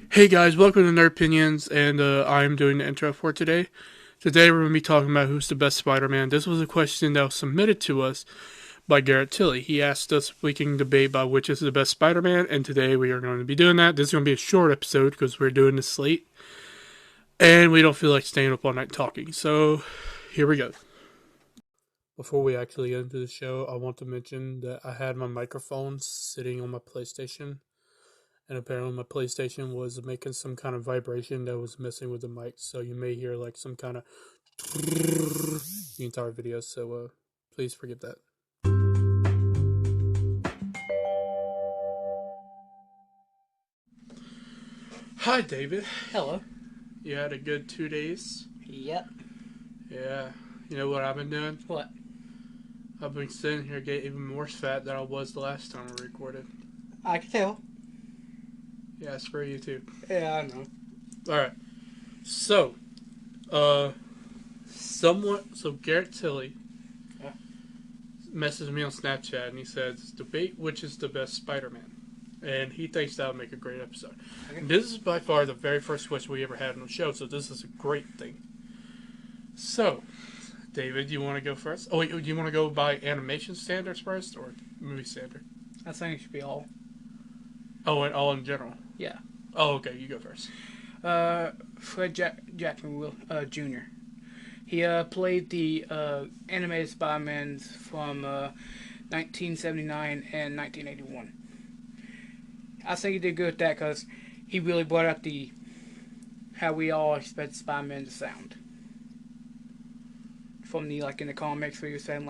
Hey guys, welcome to Nerd Opinions, and I'm doing the intro for today. Today we're going to be talking about who's the best Spider-Man. This was a question that was submitted to us by Garrett Tilley. He asked us if we can debate about which is the best Spider-Man, and today we are going to be doing that. This is going to be a short episode because we're doing this late, and we don't feel like staying up all night talking. So here we go. Before we actually get into the show, I want to mention that I had my microphone sitting on my PlayStation. And apparently my PlayStation was making some kind of vibration that was messing with the mic, so you may hear like some kind of the entire video. So please forgive that. Hi, David. Hello. You had a good 2 days? Yep. Yeah. You know what I've been doing? What? I've been sitting here getting even more fat than I was the last time we recorded. I can tell. Yeah, it's for you too. Yeah, I know. Alright. So, Garrett Tilley messaged me on Snapchat and he says, debate which is the best Spider-Man. And he thinks that would make a great episode. Okay. This is by far the very first question we ever had on the show, so this is a great thing. So, David, you want to go first? Oh, wait, do you want to go by animation standards first or movie standard? I think it should be all. Oh, and all in general? Yeah. Oh, okay, you go first. Fred Jackman Jr. He played the animated Spider-Man from 1979 and 1981. I think he did good with that because he really brought out how we all expect Spider-Man to sound. From in the comics where you're saying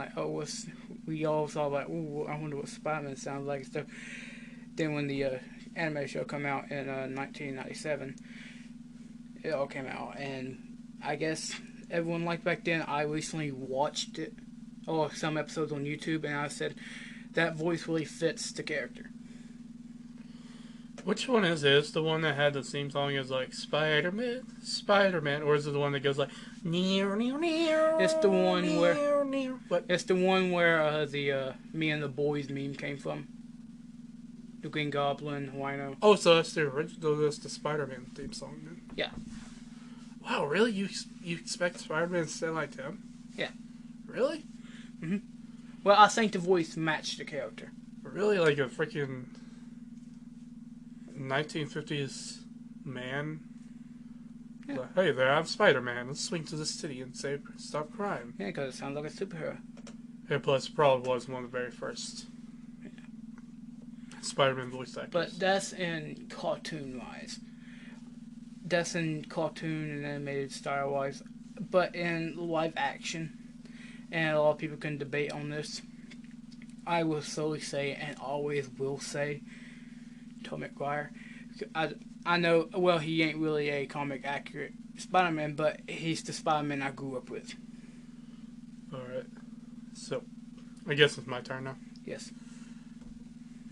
we all saw like, ooh, I wonder what Spider-Man sounds like and stuff. Then when the anime show came out in 1997, it all came out, and I guess everyone liked back then. I recently watched it, or some episodes on YouTube, and I said that voice really fits the character. Which one is it? Is the one that had the theme song is like Spider-Man, or is it the one that goes like near, near, near? It's the one near, near. What? It's the one where the Me and the Boys meme came from. The Green Goblin, Rhino. Oh, so that's the original. That's the Spider-Man theme song, then. Yeah. Wow, really? You expect Spider-Man to sound like him? Yeah. Really? Mhm. Well, I think the voice matched the character. Really, like a freaking 1950s man. Yeah. Like, hey there, I'm Spider-Man. Let's swing to the city and stop crime. Yeah, because it sounds like a superhero. And plus, probably was one of the very first Spider-Man voice actors. But that's in cartoon-wise. That's in cartoon and animated style-wise. But in live action, and a lot of people can debate on this, I will solely say, and always will say, Tobey Maguire. I know, well, he ain't really a comic-accurate Spider-Man, but he's the Spider-Man I grew up with. Alright. So, I guess it's my turn now. Yes.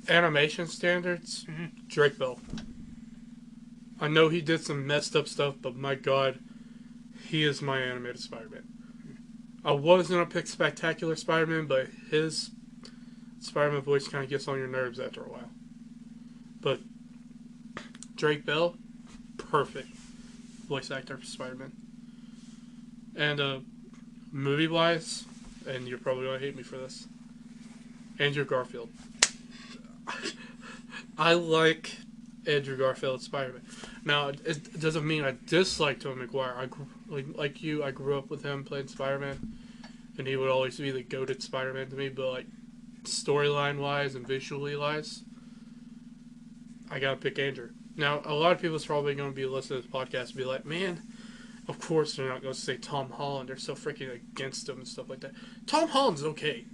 Animation standards, Drake Bell. I know he did some messed up stuff, but my god, he is my animated Spider-Man. I was going to pick Spectacular Spider-Man, but his Spider-Man voice kind of gets on your nerves after a while. But Drake Bell, perfect voice actor for Spider-Man. And movie-wise, and you're probably going to hate me for this, Andrew Garfield. I like Andrew Garfield as Spider-Man. Now, it doesn't mean I dislike Tobey Maguire. Like you, I grew up with him playing Spider-Man, and he would always be the goated Spider-Man to me. But like storyline-wise and visually-wise, I gotta pick Andrew. Now, a lot of people is probably going to be listening to this podcast and be like, man, of course they're not going to say Tom Holland. They're so freaking against him and stuff like that. Tom Holland's okay.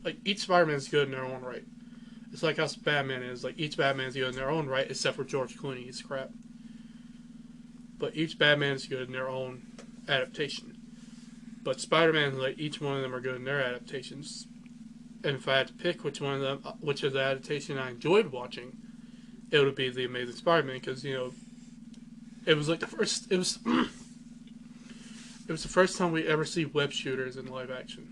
Like, each Spider-Man's good in their own right. It's like how Batman is. Like, each Batman's good in their own right, except for George Clooney. He's crap. But each Batman's good in their own adaptation. But Spider-Man, like, each one of them are good in their adaptations. And if I had to pick which of the adaptation I enjoyed watching, it would be The Amazing Spider-Man, because, you know, it was like the first... It was the first time we ever see web shooters in live action.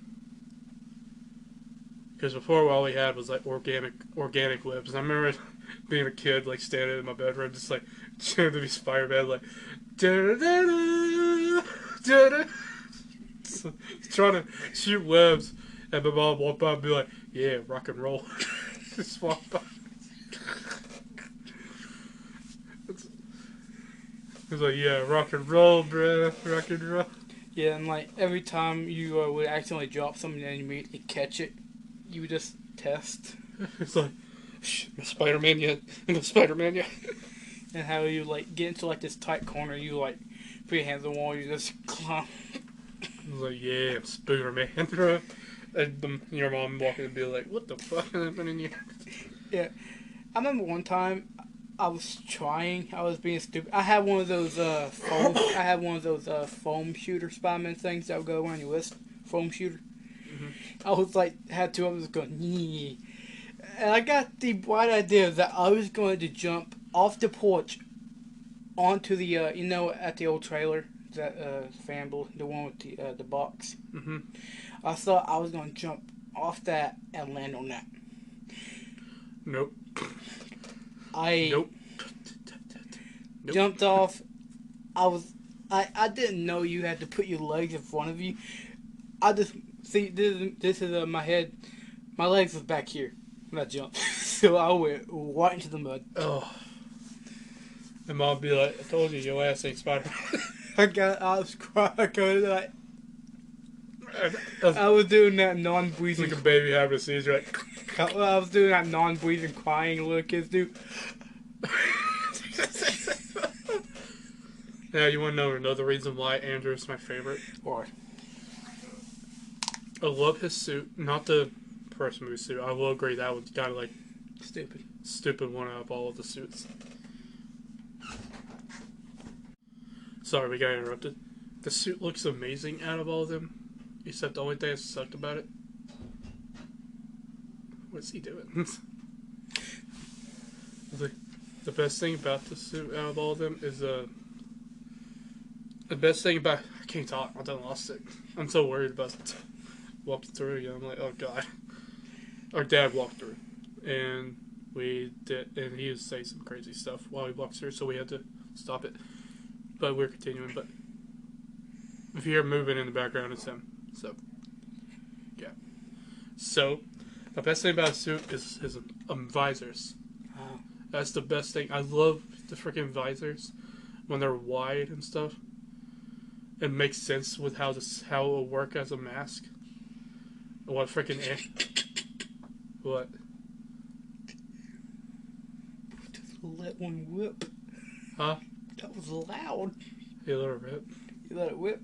Because before all we had was like organic webs. And I remember being a kid, like standing in my bedroom, just like trying to be Spider-Man, like da-da-da-da, da-da. So, trying to shoot webs, and my mom walked by and be like, "Yeah, rock and roll." Just walk by. It's like, "Yeah, rock and roll, bruh, rock and roll." Yeah, and like every time you would accidentally drop something and you immediately catch it, you would just test. It's like, "Shh, am I Spider-Man yet? Am I Spider-Man yet?" And how you like get into like this tight corner, you like put your hands on the wall, you just climb. I was like, "Yeah, I'm Spider-Man, bro." And your mom walking and be like, "What the fuck is happening here?" Yeah, I remember one time I was being stupid. I had one of those foam shooter Spider-Man things that would go around your wrist. Foam shooter. Mhm. I was like had two of them going, "Nyeh." And I got the bright idea that I was going to jump off the porch onto the at the old trailer that Famble, the one with the box. Mhm. I thought I was going to jump off that and land on that. Nope. I Nope. jumped off. I didn't know you had to put your legs in front of you. I just see this is my head. My legs was back here when I jumped, so I went right into the mud. Oh. And mom be like, "I told you, your ass ain't Spider-Man." I was crying like That's I was doing that like non-breathing. a baby having a seizure. Like, I was doing that non-breathing crying little kids do. now you want to know another reason why Andrew is my favorite? Or I love his suit, not the first movie suit. I will agree that one's kind of like stupid one out of all of the suits. Sorry, we got interrupted. The suit looks amazing out of all of them, except the only thing that sucked about it. What's he doing? The best thing about the suit out of all of them is the best thing about I can't talk. I done lost it. I'm so worried about walking through again. I'm like, oh god. Our dad walked through, and we did, and he was saying some crazy stuff while he walked through, so we had to stop it. But we're continuing. But if you hear moving in the background, it's him. So yeah. So the best thing about a suit is his visors. oh, That's the best thing. I love the freaking visors when they're wide and stuff. It makes sense with how it will work as a mask. What freaking what? just let one whip. Huh? That was loud. You little rip. You let it whip.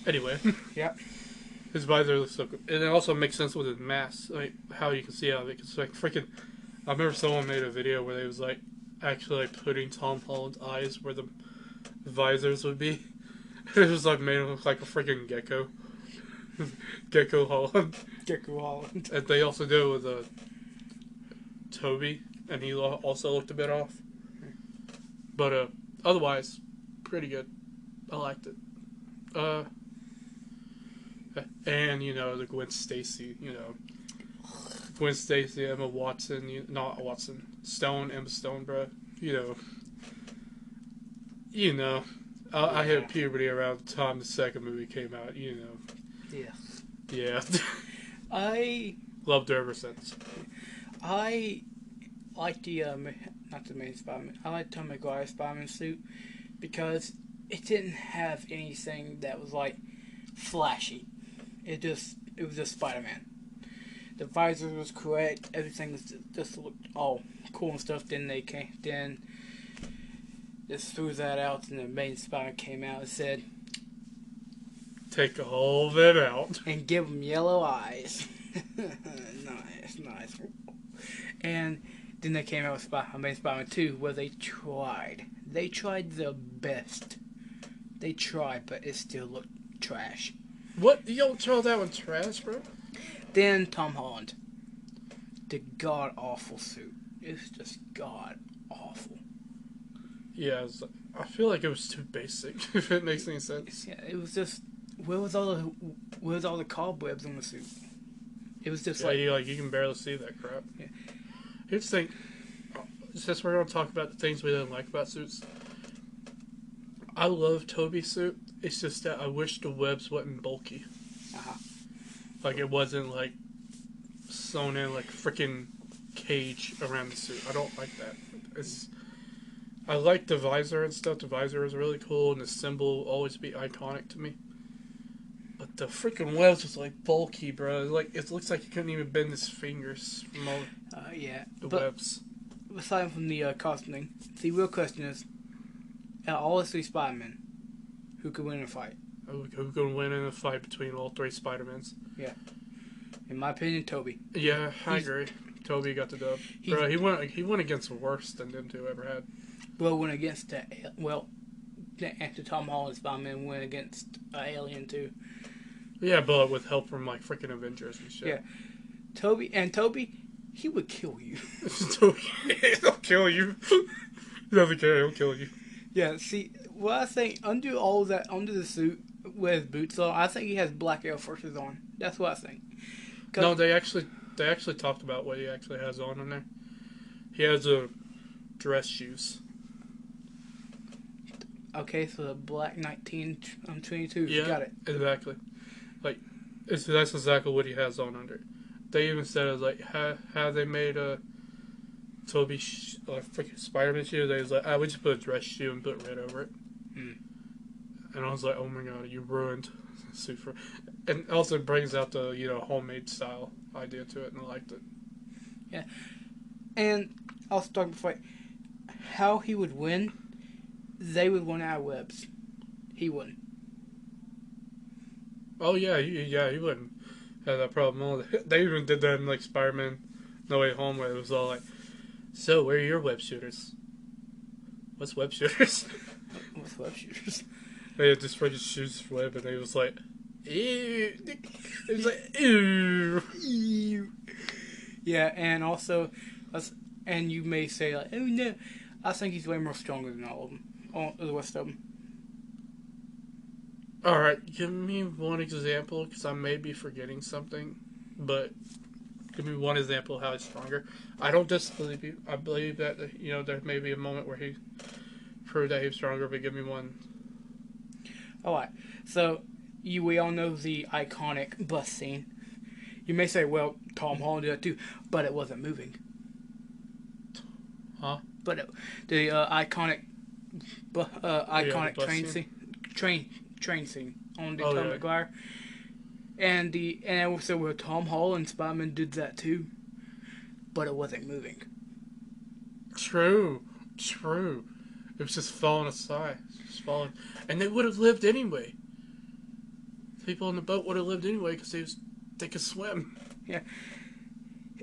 Anyway. Yeah. His visor looks so good. And it also makes sense with his mask, like how you can see out of it. Cause like freaking, I remember someone made a video where they was like actually like putting Tom Holland's eyes where the visors would be. It was like made him look like a freaking gecko. Gecko Holland. Gecko Holland. And they also did it with Toby, and he also looked a bit off. But otherwise, pretty good. I liked it. And the Gwen Stacy, Gwen Stacy, Emma Watson, not Watson, Stone, Emma Stone, bro. I hit puberty around the time the second movie came out. Yeah. Yeah. I Loved her ever since. like the not the main Spider-Man. I like Tom McGuire's Spider-Man suit because it didn't have anything that was like flashy. It was just Spider-Man. The visor was correct. Everything was just looked all cool and stuff. Then just threw that out, and the main Spider came out and said, Take all of it out. and give them yellow eyes. nice. And then they came out with Amazing Spider-Man 2, where they tried. They tried their best. They tried, but it still looked trash. What? You don't tell that one trash, bro? Then Tom Holland. The god-awful suit. It's just god-awful. Yeah, I feel like it was too basic, if it makes any sense. Yeah, it was just... Where was all the cobwebs on the suit? It was just Yeah, you can barely see that crap. Yeah. Here's the thing. Since we're going to talk about the things we didn't like about suits, I love Toby's suit. It's just that I wish the webs wasn't bulky. Uh-huh. Like, it wasn't, like, sewn in, like, freaking cage around the suit. I don't like that. I like the visor and stuff. The visor is really cool, and the symbol will always be iconic to me. But the freaking webs was, like, bulky, bro. Like, it looks like he couldn't even bend his fingers from all Yeah. the But webs. aside from the costuming, the real question is, out of all the 3 Spider-Men, who could win a fight? Who can win in a fight between all 3 Spider-Mans? In my opinion, Toby. Yeah, I agree. Toby got the dub. Bro, he went against worse than them 2 ever had. Well, went against after Tom Holland's Spider-Man went against Alien too. Yeah, but with help from like freaking Avengers and shit. Yeah. Toby, he would kill you. Toby, he'll kill you. He doesn't care. He'll kill you. Yeah. See, what I think under all that, under the suit with his boots on, I think he has black Air Forces on. That's what I think. No, they actually talked about what he actually has on in there. He has a dress shoes. Okay, so the black 1922. Yeah, Got it. Exactly. Like, that's exactly what he has on under. They even said it was like how they made a Toby freaking Spider-Man shoe. They was like, we just put a dress shoe and put red over it. And I was like, oh my god, you ruined super. And also brings out the homemade style idea to it, and I liked it. Yeah. And also talking before, how he would win. They would win our webs. He wouldn't. Oh yeah, he wouldn't have that problem. They even did that in like Spider-Man No Way Home, where it was all like, "So where are your web shooters? What's web shooters?" What's web shooters? They had just freaking shoes for web, and they was like, "Ew." It was like, "Ew." Ew. Yeah, and also, and you may say like, "Oh no," I think he's way more stronger than all of them. All the rest of them. Alright, give me one example, because I may be forgetting something, but give me one example of how he's stronger. I don't disbelieve you. I believe that, there may be a moment where he proved that he was stronger, but give me one. Alright, so we all know the iconic bus scene. You may say, well, Tom Holland did that too, but it wasn't moving. Huh? But the iconic train scene on the Tom Maguire, and also where Tom Holland Spider-Man did that too, but it wasn't moving. True. It was just falling aside, and they would have lived anyway. People on the boat would have lived anyway because they could swim. Yeah.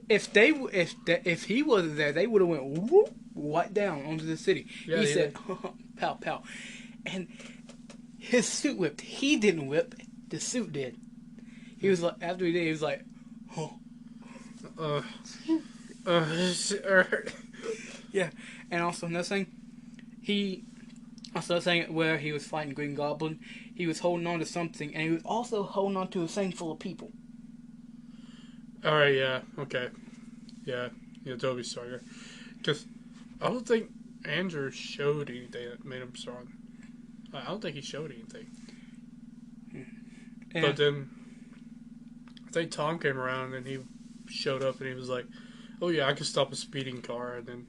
If he wasn't there, they would have went whoop, right down onto the city. Yeah, he said, "Pow pow," and his suit whipped. He didn't whip. The suit did. He was like, after he did, he was like, "Oh." Yeah, and also another thing, where he was fighting Green Goblin, he was holding on to something, and he was also holding on to a thing full of people. Alright, yeah, okay. Yeah, Toby's stronger. Because I don't think Andrew showed anything that made him strong. I don't think he showed anything. Yeah. But then, I think Tom came around and he showed up and he was like, oh yeah, I can stop a speeding car, and then...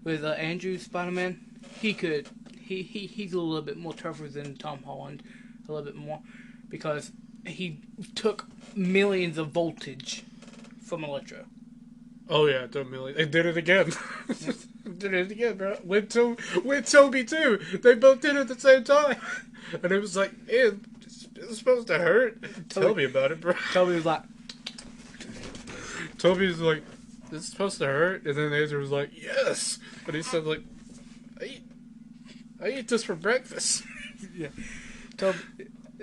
With Andrew Spider-Man, he's a little bit more tougher than Tom Holland, a little bit more, because he took millions of voltage from Electro. Oh yeah, it took millions. They did it again. Did it again, bro. With Toby too. They both did it at the same time. And it was like, it's supposed to hurt. Tell me about it, bro. Toby was like, this is supposed to hurt? And then Andrew was like, yes. But he said, like, I eat this for breakfast. Yeah.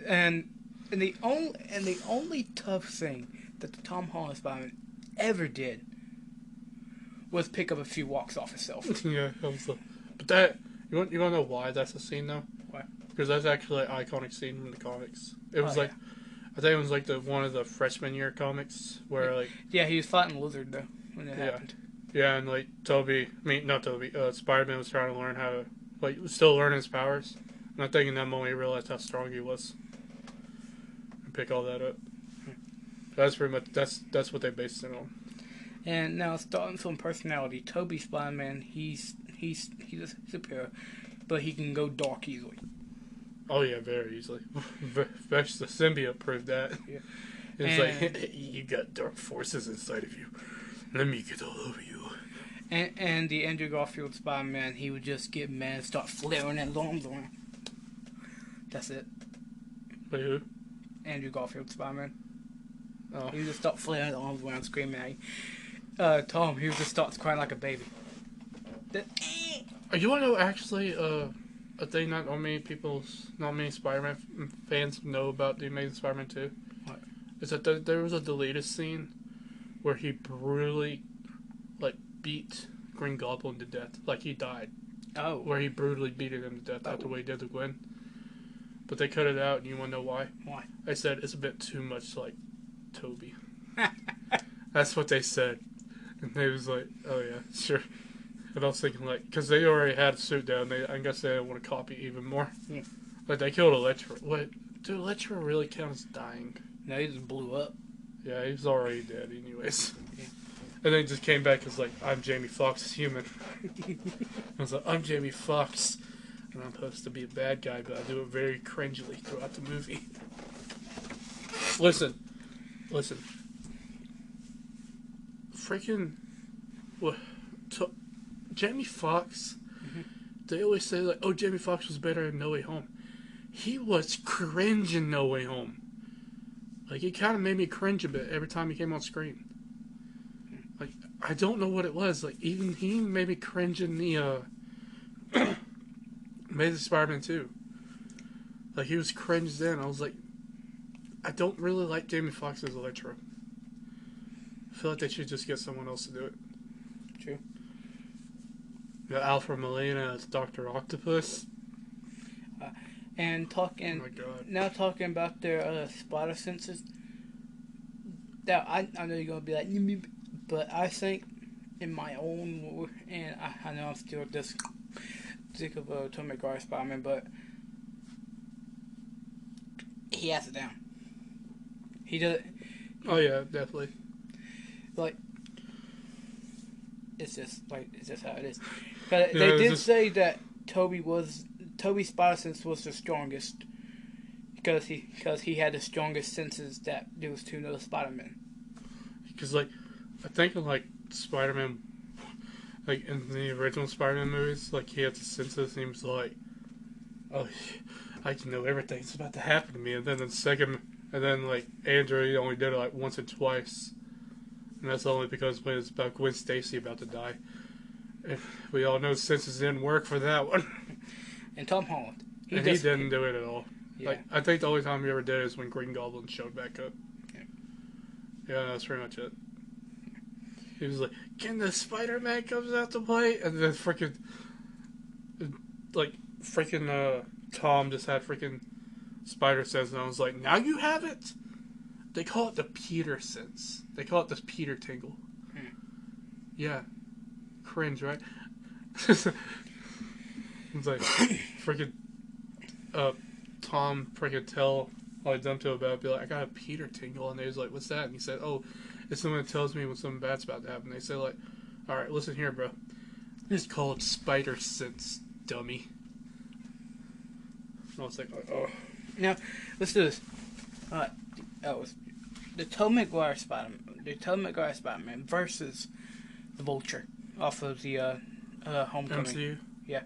And the only tough thing that the Tom Holland Spider-Man ever did was pick up a few walks off himself. Yeah, but that you want to know why that's a scene though? Why? because that's actually an iconic scene from the comics. It was Oh, like, I think it was like one of the freshman year comics where like, Yeah, he was fighting Lizard though when it Yeah. happened. yeah, and like not Toby, Spider-Man was trying to learn how to, like, still learning his powers. And I think in that moment he realized how strong he was. And pick all that up. That's pretty much, that's what they based it on. And now starting from personality, Toby Spider-Man, he's a superhero, but he can go dark easily. Oh yeah, very easily. Especially the symbiote proved that. Yeah. It's like, you got dark forces inside of you. Let me get all over you. And the Andrew Garfield Spider-Man, he would just get mad and start flaring his arms around. That's it. Wait, who? Andrew Garfield Spider-Man. Oh. He would just start flaring his arms around, screaming at you. Tom, he would just start crying like a baby. You want to know actually a thing not many Spider-Man fans know about the Amazing Spider-Man 2? What? Is that there was a deleted scene where he brutally, like, beat Green Goblin to death. Like, he died. Oh. Where he brutally beat him to death after what he did to Gwen. But they cut it out, and you want to know why? Why? I said it's a bit too much like Toby. That's what they said. And they was like, oh yeah, sure. And I was thinking, like, because they already had a suit down, I guess they didn't want to copy even more. Yeah. Like, they killed Electro. What? Dude, Electro really counts as dying. No, he just blew up. Yeah, he was already dead anyways. Yeah. And then he just came back as like, I'm Jamie Foxx, human. I was like, I'm Jamie Foxx. And I'm supposed to be a bad guy, but I do it very cringily throughout the movie. Listen. Freaking... What? Jamie Foxx, they always say, like, oh, Jamie Foxx was better in No Way Home. He was cringe in No Way Home. Like, it kind of made me cringe a bit every time he came on screen. Like, I don't know what it was. Like, even he made me cringe in the, Amazing Spider-Man 2. Like, he was cringe then. I was like, I don't really like Jamie Foxx as Electro. I feel like they should just get someone else to do it. True. You got Alfred Molina as Dr. Octopus. And Oh my god. talking about their spider senses. Now I know you're gonna be like, but I think in my own, and I know I'm still just sick of Tobey Maguire Spider-Man, but he has it down. He does. Oh yeah, definitely. Like, it's just how it is. But they did say that Toby's spider sense was the strongest because he had the strongest senses that there was two other Spider-Men. Because, like, I think of, like, Spider-Man, like, in the original Spider-Man movies, like, he had the senses, and he was like, oh, I can know everything's about to happen to me. And then like, Andrew, he only did it, like, once or twice. And that's only because when it's about Gwen Stacy about to die. And we all know senses didn't work for that one. And Tom Holland. He didn't do it at all. Yeah. Like, I think the only time he ever did it is when Green Goblin showed back up. Yeah, that's pretty much it. He was like, can the Spider-Man comes out to play? And then Tom just had freaking spider sense, and I was like, now you have it? They call it the Peter sense. They call it the Peter tingle. Yeah. Cringe, right? It's like, freaking, Tom freaking tell all I dumped to about it, be like, I got a Peter tingle, and they was like, what's that? And he said, oh, it's someone that tells me when something bad's about to happen. They say, like, alright, listen here, bro. It's called spider sense, dummy. And I was like, oh. Now, let's do this. Alright, that was the Tobey Maguire Spider-Man versus the Vulture off of the Homecoming. MCU? Yeah.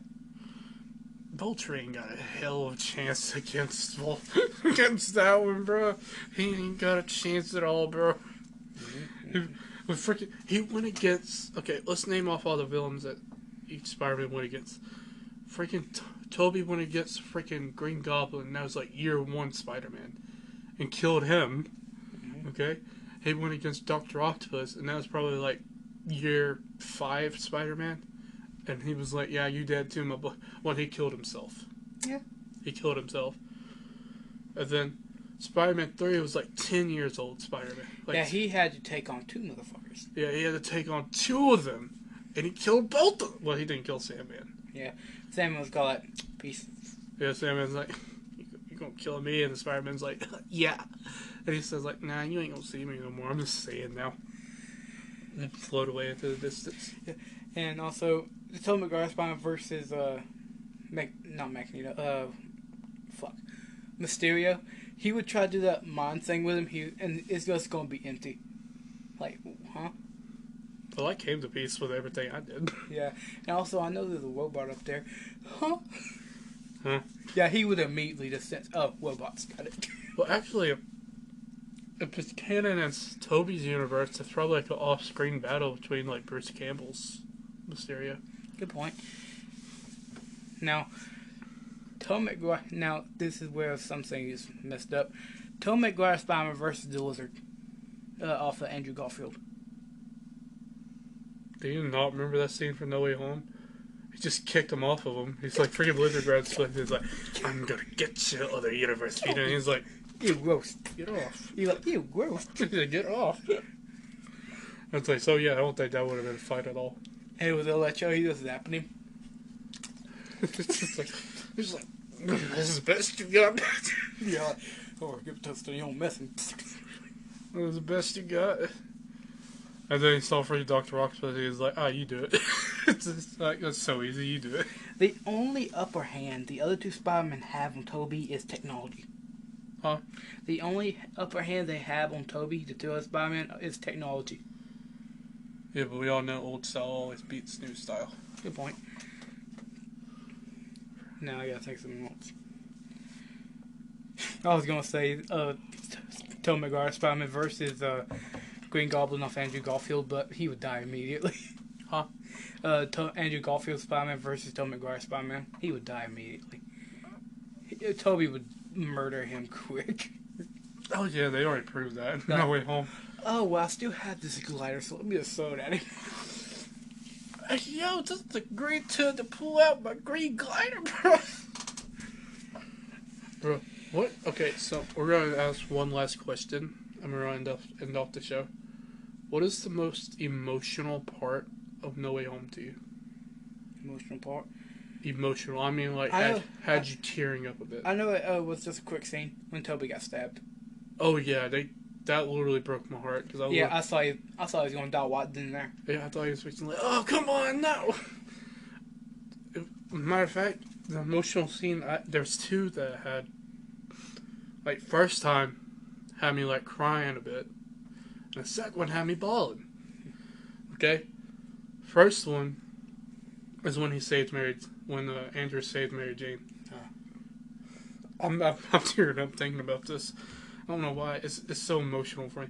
Vulture ain't got a hell of a chance against that one, bro. He ain't got a chance at all, bro. He went against. Okay, let's name off all the villains that each Spider-Man went against. Freaking Toby went against freaking Green Goblin, and that was like year one Spider-Man, and killed him. Okay, he went against Dr. Octopus, and that was probably like year 5 Spider-Man. And he was like, yeah, you dead too, my boy. Well, he killed himself. Yeah. He killed himself. And then Spider-Man 3 was like 10 years old Spider-Man. Like, Yeah, he had to take on two motherfuckers. yeah, he had to take on two of them. And he killed both of them. Well, he didn't kill Sandman. Yeah. Samuel's got like, peace. Yeah, Sandman's like, you gonna kill me? And the Spider-Man's like, yeah. And he says like, nah, you ain't gonna see me no more. I'm just saying now. And float away into the distance. Yeah. And also, the Tobey Maguire Spider-Man versus, not Magneto, Mysterio. He would try to do that mind thing with him, and it's just gonna be empty. Like, huh? Well, I came to peace with everything I did. Yeah. And also, I know there's a robot up there. Huh? Huh? Yeah, he would immediately just sense, oh, robots, got it. Well, actually, if it's canon as Toby's universe, it's probably like an off-screen battle between like Bruce Campbell's Mysterio. Good point. Now, Tobey Maguire. Now, this is where something is messed up. Tobey Maguire Spider-Man versus the Lizard, off of Andrew Garfield. Do you not remember that scene from No Way Home? He just kicked him off of him. He's like freaking lizard grabs Swift. He's like, I'm gonna get you, other universe Peter. And he's like, Ew, gross. get off. You're like, ew, gross. Get off. It's like, so yeah, I don't think that would have been a fight at all. And it was Electro. He was zapping him. It's like, he's like, this is the best you got. Yeah. Like, oh, give it to us to your own messing. This is the best you got. And then he saw for Dr. Octopus, he was like, you do it. It's just like, it's so easy, you do it. The only upper hand the other two Spider-Men have on Toby is technology. Huh? The only upper hand they have on Toby, the two other Spider-Man, is technology. Yeah, but we all know old style always beats new style. Good point. Now I gotta think something else. I was gonna say, Tobey Maguire Spider-Man versus, Green Goblin off Andrew Garfield, but he would die immediately. Huh? Andrew Garfield Spider-Man versus Tobey Maguire Spider-Man. He would die immediately. Toby would murder him quick. Oh yeah, they already proved that. No. No Way Home. Oh, well, I still have this glider, so let me just throw it at him. Hey, yo, just agreed to pull out my green glider, bro. Bro, what? Okay, so we're going to ask one last question, and we're going to end off the show. What is the most emotional part of No Way Home to you? Emotional part? Emotional. I mean, like, had you tearing up a bit. I know it was just a quick scene when Toby got stabbed. Oh, yeah, that literally broke my heart. Cause I saw he was going to die right then and there. Yeah, I thought he was fixing like, oh, come on, no! Matter of fact, the emotional scene, there's two that had, like, first time had me, like, crying a bit. And the second one had me bawling. Okay? First one is when Andrew saved Mary Jane. I'm tearing up thinking about this. I don't know why. It's so emotional for me.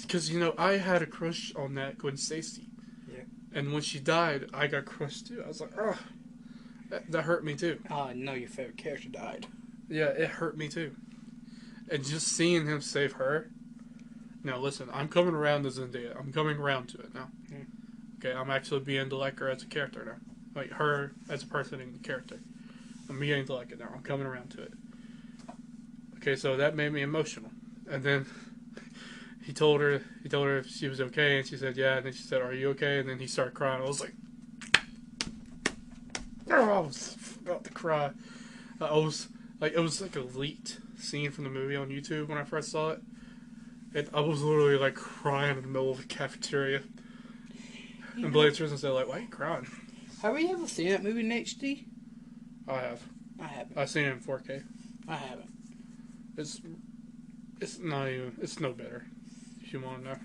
Because, you know, I had a crush on that Gwen Stacy. Yeah. And when she died, I got crushed too. I was like, oh, that hurt me too. Oh, no, your favorite character died. Yeah, it hurt me too. And just seeing him save her. Now, listen, I'm coming around to Zendaya. I'm coming around to it now. Yeah. Okay, I'm actually beginning to like her as a character now. Like, her as a person and character. I'm beginning to like it now. I'm coming around to it. Okay, so that made me emotional. And then he told her if she was okay, and she said yeah, and then she said, are you okay? And then he started crying. I was like, oh, I was about to cry. It was like a leaked scene from the movie on YouTube when I first saw it. And I was literally like crying in the middle of the cafeteria. And Blade Tristan said, like, why are you crying? Have you ever seen that movie in HD? I have. I haven't. I've seen it in 4K. I haven't. It's not even. It's no better. If you want to know.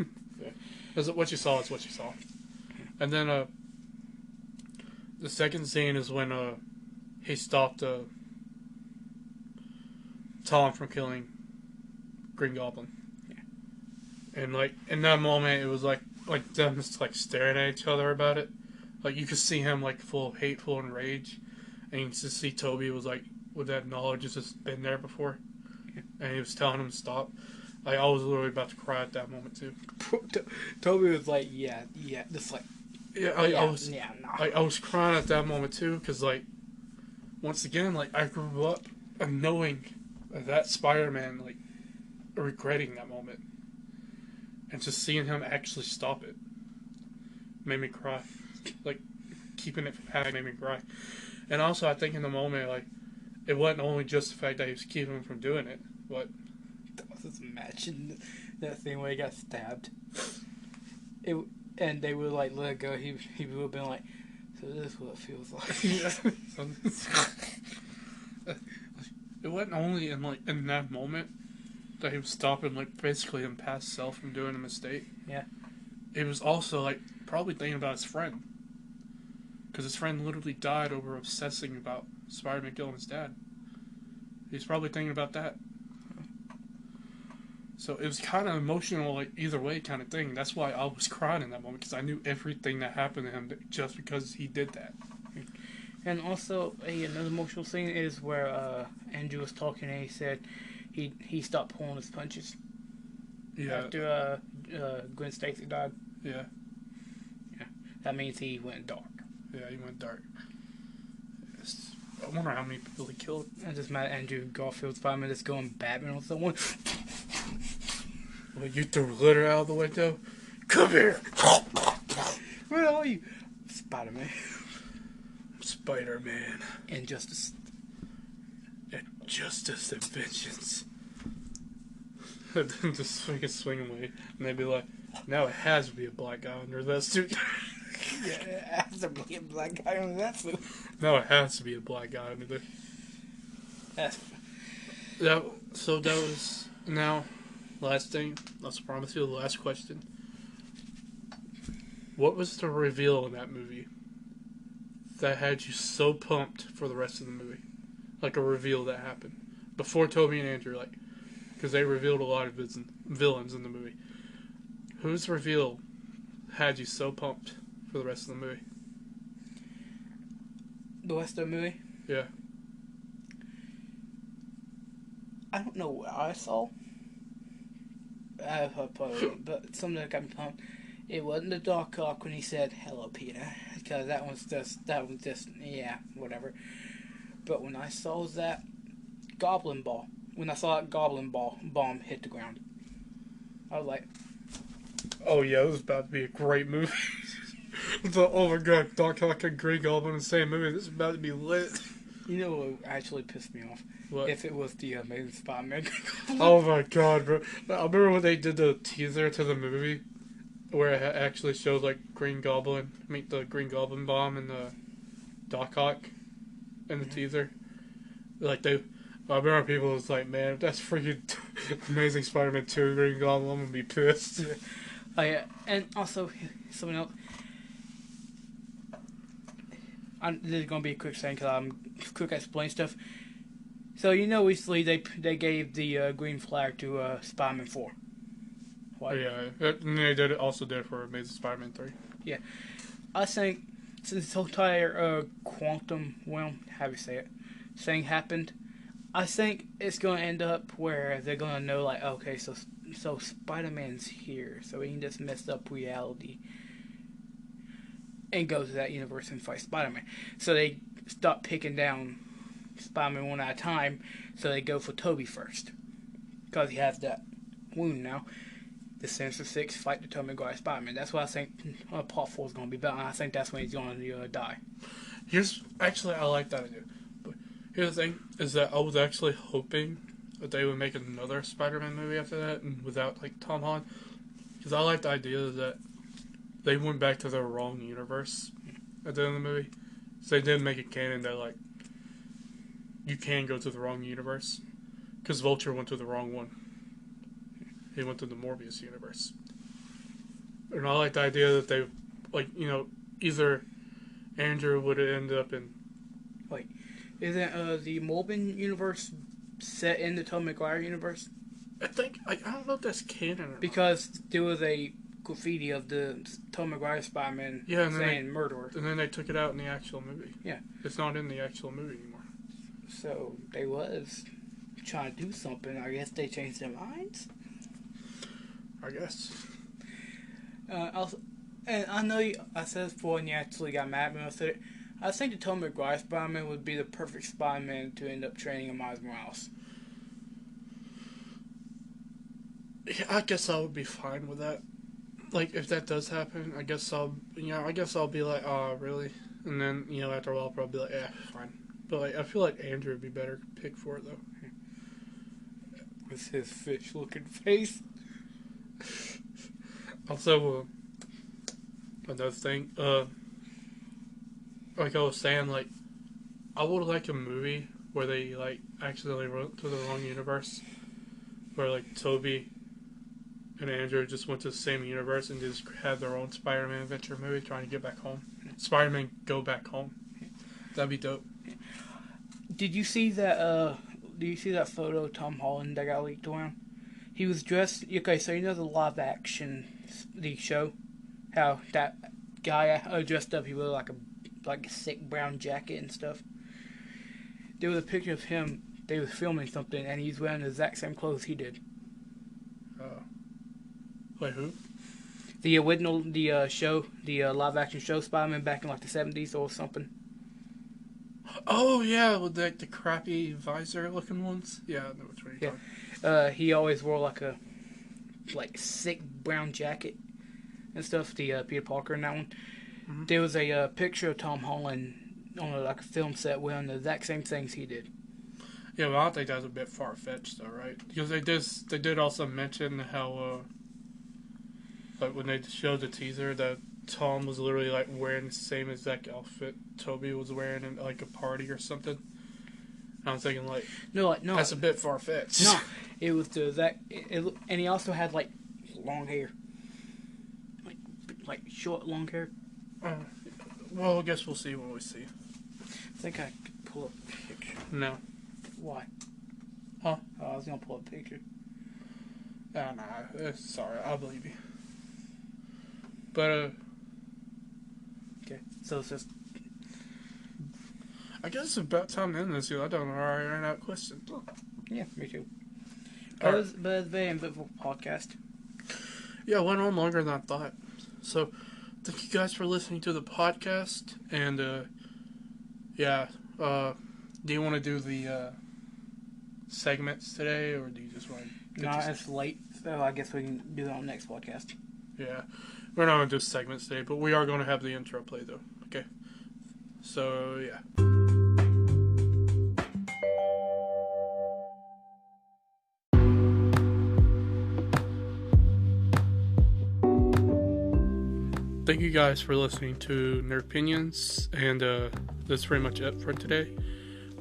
Yeah. Because what you saw is what you saw. And then the second scene is when he stopped Tom from killing Green Goblin. Yeah. And like in that moment, it was like them just like staring at each other about it. Like you could see him like full of hateful and rage, and you could just see Toby was like with that knowledge has just been there before. And he was telling him to stop. Like, I was literally about to cry at that moment too. Toby was like, yeah, just like, I was crying at that moment too, because like once again, like, I grew up knowing that Spider-Man, like, regretting that moment. And just seeing him actually stop it made me cry. Like, keeping it from happening made me cry. And also, I think in the moment, like, it wasn't only just the fact that he was keeping him from doing it, but... Just imagine that thing where he got stabbed. And they would, like, let it go. He would have been like, so this is what it feels like. It wasn't only in, like, in that moment that he was stopping, like, basically him past self from doing a mistake. Yeah. It was also, like, probably thinking about his friend. Because his friend literally died over obsessing about Spider-Man killing his dad. He's probably thinking about that. So it was kind of emotional, like, either way kind of thing. That's why I was crying in that moment, because I knew everything that happened to him just because he did that. And also, another emotional scene is where Andrew was talking and he said he stopped pulling his punches. Yeah. After Gwen Stacy died. Yeah. Yeah. That means he went dark. Yeah, he went dark. I wonder how many people he killed. I just met Andrew Garfield's Spider-Man just going Batman on someone. Well, you threw litter out of the window? Come here! Where are you? Spider-Man. Spider-Man. Injustice. And justice and vengeance. And then just swing away. And they'd be like, now it has to be a black guy under that suit. Yeah, it has to be a black guy under that suit. Now it has to be a black guy under there. So that was... Now, last thing. Let's promise you the last question. What was the reveal in that movie that had you so pumped for the rest of the movie? Like a reveal that happened. Before Toby and Andrew, like... Because they revealed a lot of villains in the movie. Whose reveal had you so pumped for the rest of the movie? The rest of the movie? Yeah. I don't know what I saw. But something that got me pumped. It wasn't the Doc Ock when he said, "Hello, Peter," because that was just, yeah, whatever. But when I saw that Goblin Ball, when I saw that Goblin Ball bomb hit the ground, I was like, oh yeah, this is about to be a great movie. Oh my god, Doc Ock and Green Goblin in the same movie. This is about to be lit. you know what actually pissed me off? What? If it was the Amazing Spider-Man. Oh my god, bro. I remember when they did the teaser to the movie where it actually showed like Green Goblin, meet the Green Goblin bomb and the Doc Ock in the teaser. Like I remember people was like, man, if that's freaking Amazing Spider-Man 2 Green Goblin, I'm gonna be pissed. Oh yeah, and also something else. This is gonna be a quick thing because I'm quick at explaining stuff. So recently they gave the green flag to Spider-Man 4. Why? Yeah, and they also did it for Amazing Spider-Man 3. Yeah, I think since this whole entire quantum how you say it, thing happened, I think it's gonna end up where they're gonna know like, okay, so Spider-Man's here, so he can just mess up reality and go to that universe and fight Spider-Man. So they stop picking down Spider-Man one at a time, so they go for Toby first. Because he has that wound now. The Sinister Six fight the Tobey Maguire Spider-Man. That's what I think Part 4 is going to be about, and I think that's when he's going to die. I like that idea. But here's the thing, is that I was actually hoping that they would make another Spider-Man movie after that, and without, like, Tom Holland. Because I like the idea that they went back to their wrong universe at the end of the movie. So they didn't make it canon that, like, you can go to the wrong universe. Because Vulture went to the wrong one. He went to the Morbius universe. And I like the idea that they, like, either Andrew would end up in... Wait, isn't the Morbius universe set in the Tobey Maguire universe? I don't know if that's canon or not. Because there was a graffiti of the Tobey Maguire Spider-Man saying murderer. And then they took it out in the actual movie. Yeah. It's not in the actual movie anymore. So they was trying to do something. I guess they changed their minds. I guess. Also, and I know I said this before and you actually got mad when I said it. I think the Tobey Maguire Spider-Man would be the perfect Spider-Man to end up training in Miles Morales. Yeah, I guess I would be fine with that. Like, if that does happen, I guess I'll be like, oh, really? And then, after a while, I'll probably be like, yeah, fine. But, like, I feel like Andrew would be better pick for it, though. With his fish-looking face. Also, another thing, like I was saying, like, I would like a movie where they, like, accidentally went to the wrong universe. Where, like, Toby and Andrew just went to the same universe and just had their own Spider-Man adventure movie trying to get back home. Spider-Man Go Back Home. That'd be dope. Did you see that, photo of Tom Holland that got leaked around? He was dressed, okay, so you know the live action, the show? How that guy dressed up, he wore like a sick brown jacket and stuff. There was a picture of him, they was filming something, and he's wearing the exact same clothes he did. Wait, who? The original, show, the live action show Spider-Man back in like the 70s or something. Oh, yeah, with the crappy visor looking ones? Yeah, I know which one you're talking. He always wore like a sick brown jacket and stuff, the Peter Parker in that one. Mm-hmm. There was a picture of Tom Holland on a film set wearing the exact same things he did. Yeah, well, I think that's a bit far-fetched, though, right? Because they did also mention how, like, when they showed the teaser, that Tom was literally, like, wearing the same exact outfit Toby was wearing in, like, a party or something. I was thinking, like, no, that's a bit far-fetched. No, it was the exact, and he also had, like, long hair. Like short, long hair. Well, I guess we'll see when we see. I think I could pull up a picture. No. Why? Huh? Oh, I was gonna pull up a picture. Nah, sorry, I believe you. But, okay, so it's just... I guess it's about time to end this, I don't know how I ran out of questions. Yeah, me too. But it's a very eventful podcast. Yeah, it went on longer than I thought. So, thank you guys for listening to the podcast. And, do you want to do the segments today, or do you just want to... No, it's late, so I guess we can do that on the next podcast. Yeah, we're not going to do segments today, but we are going to have the intro play, though. Okay? So, yeah. Thank you guys for listening to Nerd Opinions, and that's pretty much it for today.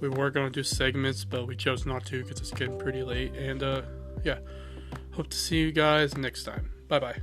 We were going to do segments, but we chose not to because it's getting pretty late, and hope to see you guys next time. Bye-bye.